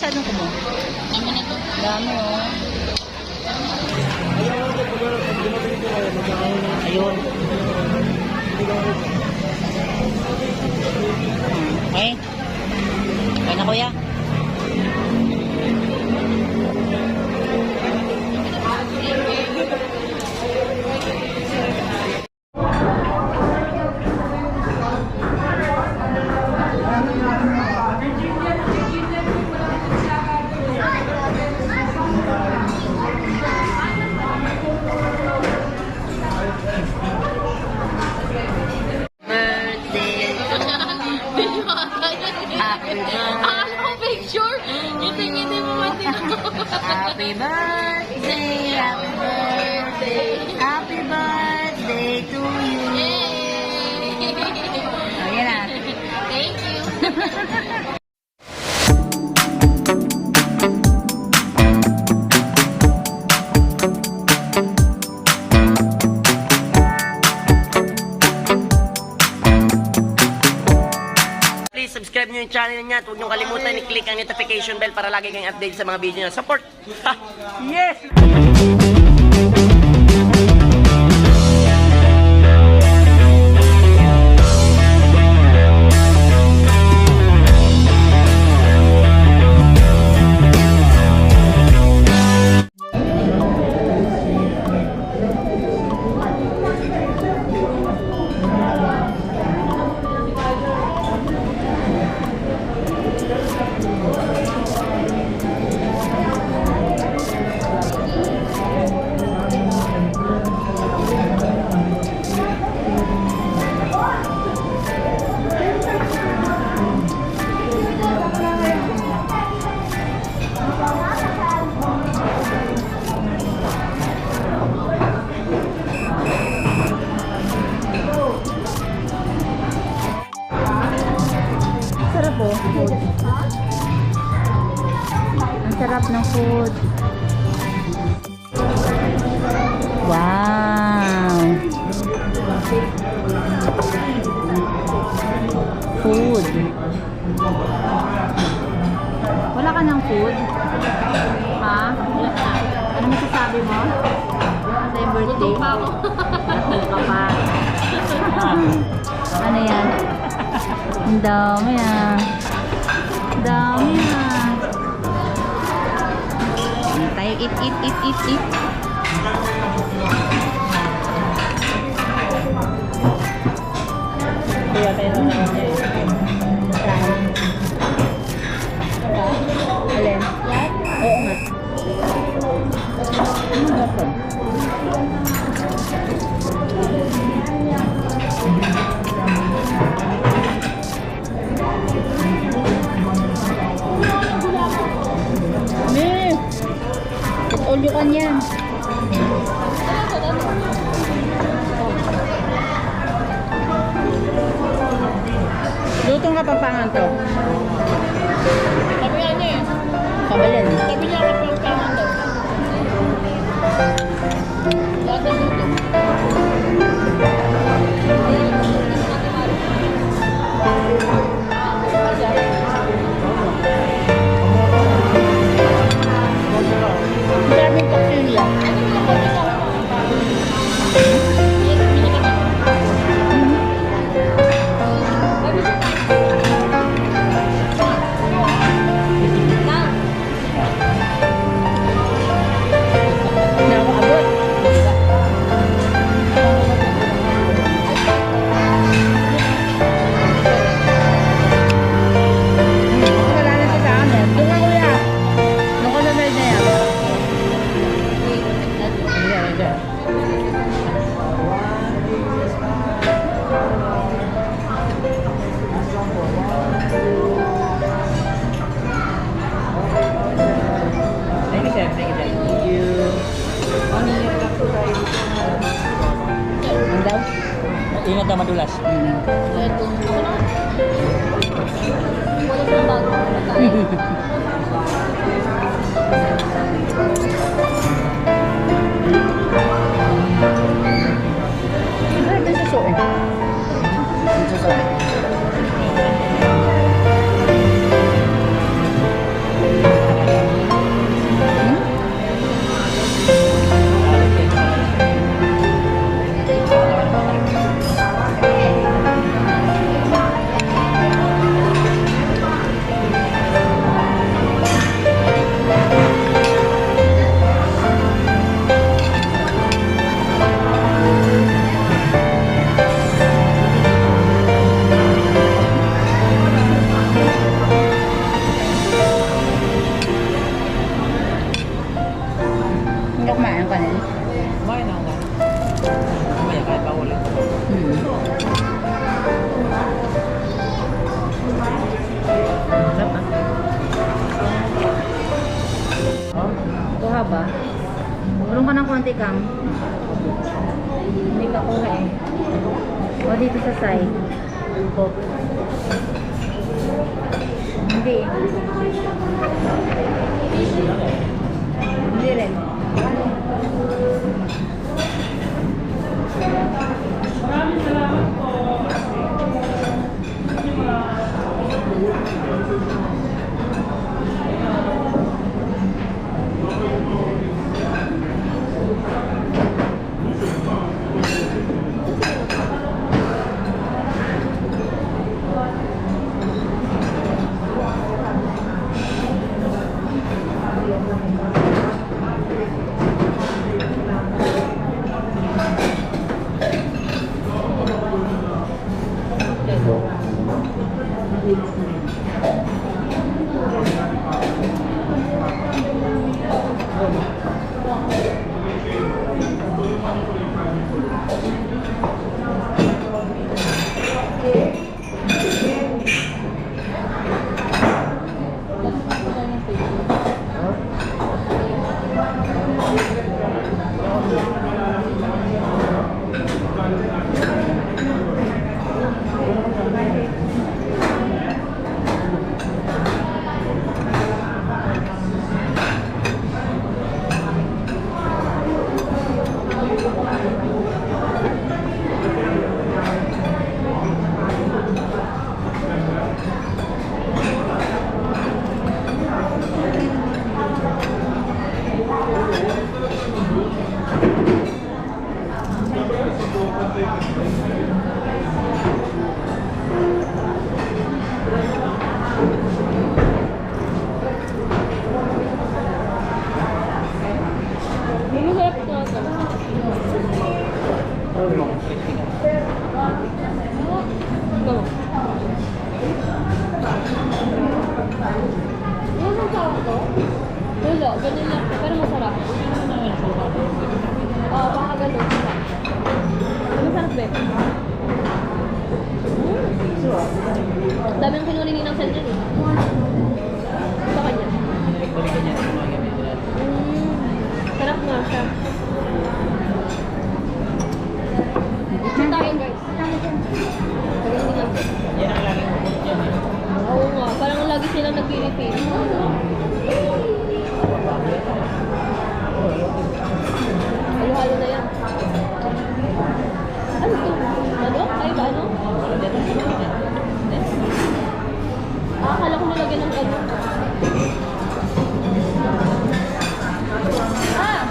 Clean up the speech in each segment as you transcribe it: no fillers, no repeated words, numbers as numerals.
masyadong kumo. Dami na to. Dami, oh. Ayun. Okay. Okay na, kuya. Happy birthday, happy birthday, happy birthday to you. Yay! Oh, yan na. Thank you. Subscribe nyo yung channel niya at huwag nyo kalimutan i-click ang notification bell para lagi kayong update sa mga video niya. Support! Ha! Yes! Sarap po. Ang sarap ng food. Wow! Food. Wala ka ng food? Ha? Ano masasabi mo? Sa yung birthday? Luto pa ako. Luto ka pa. Ano yan? Ang dami ah. Dami ah. Tayo eat. Kaya tayo na naman niya eh. Saan? Alin? Oo nga. Ano ba ito? Ulyukan yan. Lutong kapampangan to. Sabi niya eh. Kabalin. Sabi niya kapampangan daw. Lahat ng luto. Daming paksilya. Ingat na madulas. Ito. Wala na bago. Ito Kumain na ako. Mamaya kahit pa ulit. Sarap ah. Kuha ba? Tulong ka ng konti kang. Hindi ka kuha eh. O dito sa side. Hindi. Hindi rin. Masarap ito ito. Ito. Ano ang tawag to? Wala, ganun lang. Pero masarap. Oo, baka ganun. Masarap ba? Dami ang kinuha ni Ninang Sel dyan eh. Sa kanya. Sarap nga siya. Ito tayo guys. Sabi ni Ninang Sel. Yan ang laging bukod yan eh. Oo nga, parang lagi silang nag-i-refill. Halo-halo na yan. Ano to? Ano? Ay ba ano? Akala ko nilagyan ng ano. Ah!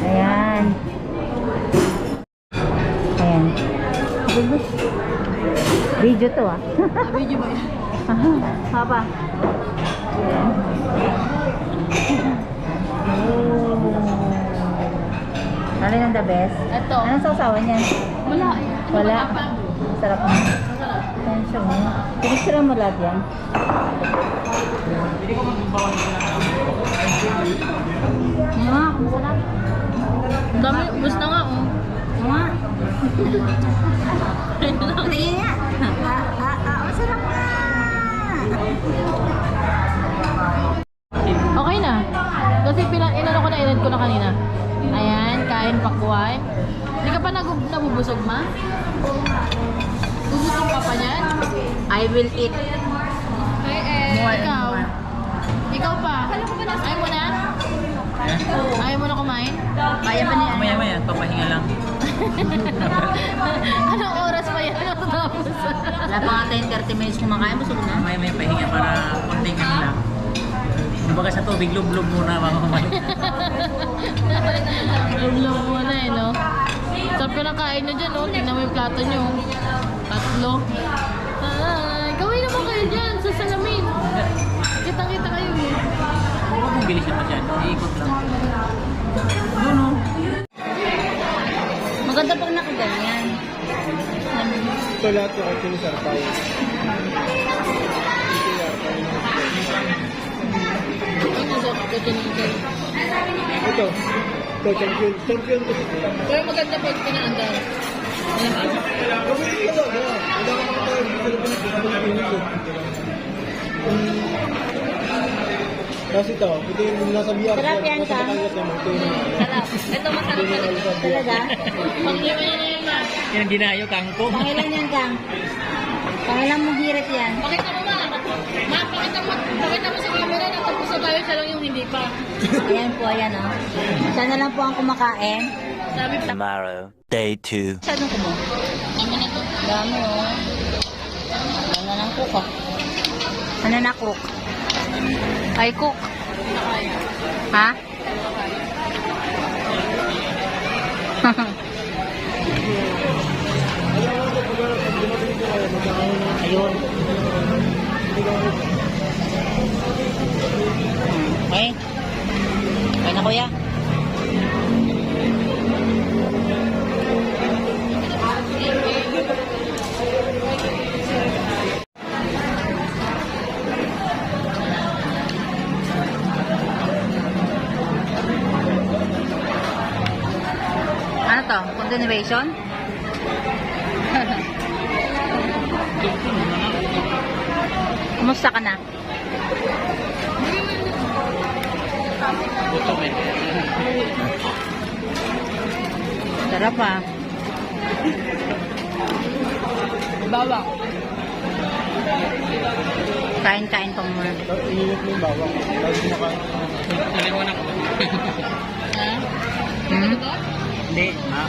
Ayan. Ayan. Video to ah. Video ba yan? Haba. Ayan. Alin ang the best? Ito. Anong sausawan niyan? Wala eh. Wala. Sarap na. Masarap. Ayan siya mo. Pinicture mo lahat yan. Hindi ko magbawa nito lang. Nga, masarap. Ang dami, ubus na nga oh. Nga. Tingin nga. Masarap na. Okay na. Kasi inano ko na, inad ko na kanina. Ayan, kain pakuan. Hindi ka pa nabubusog, ma? Bubusog ka pa niyan? I will eat. More and Ikaw? more. Ikaw pa? Ayaw mo na? Ayaw mo na kumain? Kaya pa niya. Maya-maya, papahinga lang. Anong oras pa yan? Ano tapos? Wala pa nga 10-30 minutes kumakain. Busog na. Maya-maya pahinga para konting ano lang. Kumbaga sa tubig, lub-lub muna bago kumain. Lulong mo na eh, no? Sarap ka ng kain nyo dyan, no? Tingnan mo yung plato nyo. Lo. Ay, gawin naman kayo dyan sa salamin. Kitang-kita kayo eh. Huwag mong bilis naman dyan. Iikot lang. Doon o. Maganda pag nakaganyan. Ito lahat yung actually sarpay. Ano sa kacinigan? Ito. Ito, champion. Champion to. Pero maganda pag pinaandar. Ito, wala ka makatawa. Tapos ito yung nasa biyak. Sarap yan ka? Sarap. Ito masarap talaga. Talaga? Pag-iwan niya na yan, ma. Yan ang ginayo, kangko. Pangilan yan, Kang. Pangilan mo hirit yan. Pakita mo, ma. Ma, pakita mo sa camera na tapos na tayo, siya lang yung hindi pa. Ayan po, ayan o. Sana lang po ang kumakain. Sabi pa. Tomorrow, day 2. Masyadong kumo. Tama na to. Dami o. Ano na cook o. Ano na cook? Ay, cook. Ha? Ayun. Okay. Okay na, kuya. Ano to? Continuation? Kumusta ka na? Gutom eh. Sarap ah. Bawang. Kain-kain pa muna. Init mo yung bawang. Tapos kumakain. Nalimunan ko. Ha? Hmm? Hindi. Ha?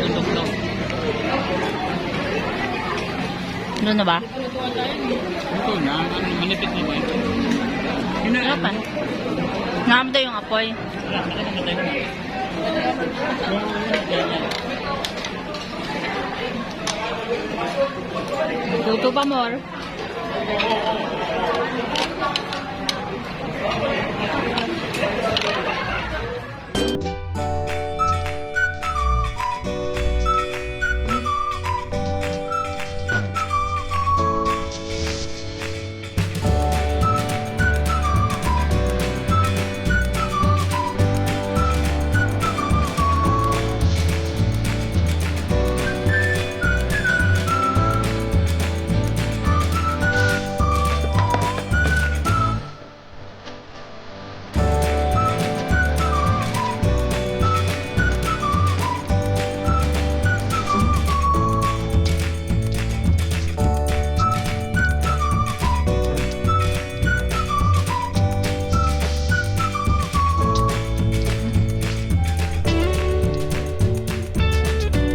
Tutok lang. Doon na ba? Ito na. Manipit na ba ito? Sarap ah. Nakamda yung apoy. Wala. Nakakamatay na. Luto pa more.